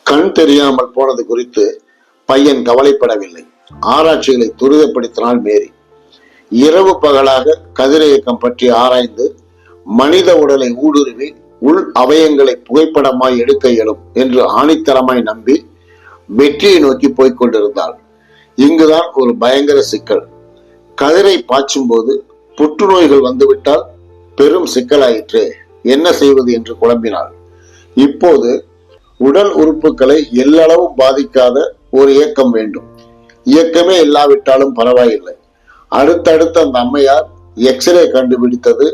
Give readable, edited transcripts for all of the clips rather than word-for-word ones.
கண் தெரியாமல் போனது குறித்து பையன் கவலைப்படவில்லை. ஆராய்ச்சிகளை துரிதப்படுத்தினாள் மேரி. இரவு பகலாக கதிரியக்கம் பற்றி ஆராய்ந்து மனித உடலை ஊடுருவி உள் அவயங்களை புகைப்படமாய் எடுக்க இயலும் என்று ஆணித்தரமாய் நம்பி வெற்றியை நோக்கி போய்க் கொண்டிருந்தாள். இங்குதான் ஒரு பயங்கர சிக்கல். கதிரை பாய்ச்சும் போது புற்றுநோய்கள் வந்துவிட்டால் பெரும் சிக்கலாயிற்று. என்ன செய்வது என்று குழம்பினாள். இப்போது உடல் உறுப்புகளை எல்லளவும் பாதிக்காத ஒரு இயக்கம் வேண்டும். இயக்கமே இல்லாவிட்டாலும் பரவாயில்லை. அடுத்தடுத்து அந்த அம்மையார் எக்ஸ்ரே கண்டுபிடித்தது.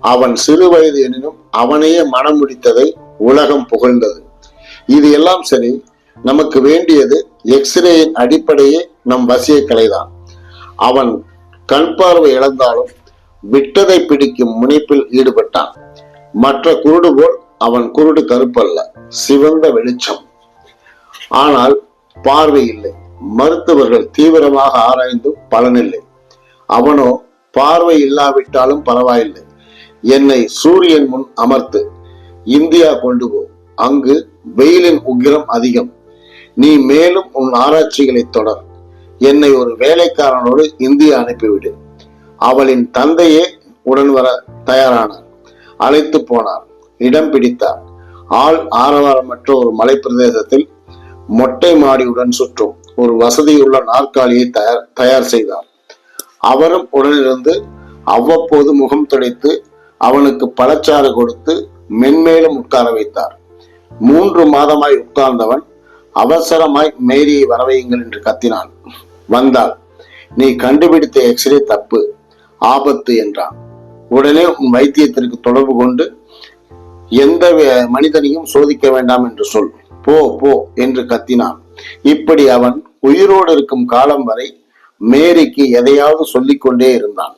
அவன் சிறு வயது எனினும் அவனையே மனம் முடித்ததை உலகம் புகழ்ந்தது. இது எல்லாம் சரி, நமக்கு வேண்டியது எக்ஸ்ரேயின் அடிப்படையே நம் வசிய கலைதான். அவன் கண் பார்வை இழந்தாலும் விட்டதை பிடிக்கும் முனைப்பில் ஈடுபட்டான். மற்ற குருடு போல் அவன் குருடு கருப்பல்ல, சிவந்த வெளிச்சம். ஆனால் பார்வை இல்லை. மருத்துவர்கள் தீவிரமாக ஆராய்ந்தும் பலனில்லை. அவனோ பார்வை இல்லாவிட்டாலும் பரவாயில்லை, என்னை சூரியன் முன் அமர்த்து, இந்தியா கொண்டு போ, அங்கு வெயிலின் உக்கிரம் அதிகம், நீ மேலும் உன் ஆராய்ச்சிகளை தொடர், என்னை ஒரு வேலைக்காரனோடு இந்தியா அனுப்பிவிடு. அவளின் தந்தையே உடன் வர தயாரானார். அழைத்து போனார். இடம் பிடித்தார். ஆள் ஆரவாரமற்ற ஒரு மலை பிரதேசத்தில் மொட்டை மாடியுடன் சுற்றும் ஒரு வசதியுள்ள நாற்காலியை தயார் செய்தார். அவரும் உடனிருந்து அவ்வப்போது முகம் துடைத்து அவனுக்கு பழச்சாறு கொடுத்து மென்மேலும் உட்கார வைத்தார். 3 மாதமாய் உட்கார்ந்தவன் அவசரமாய் மேரியை வரவையுங்கள் என்று கத்தினான். வந்தாள். நீ கண்டுபிடித்த எக்ஸ்ரே தப்பு, ஆபத்து என்றான். உடனே உன் வைத்தியத்திற்கு தொடர்பு கொண்டு எந்த மனிதனையும் சோதிக்க வேண்டாம் என்று சொல், போ போ என்று கத்தினான். இப்படி அவன் உயிரோடு இருக்கும் காலம் வரை மேரிக்கு எதையாவது சொல்லிக் கொண்டே இருந்தான்.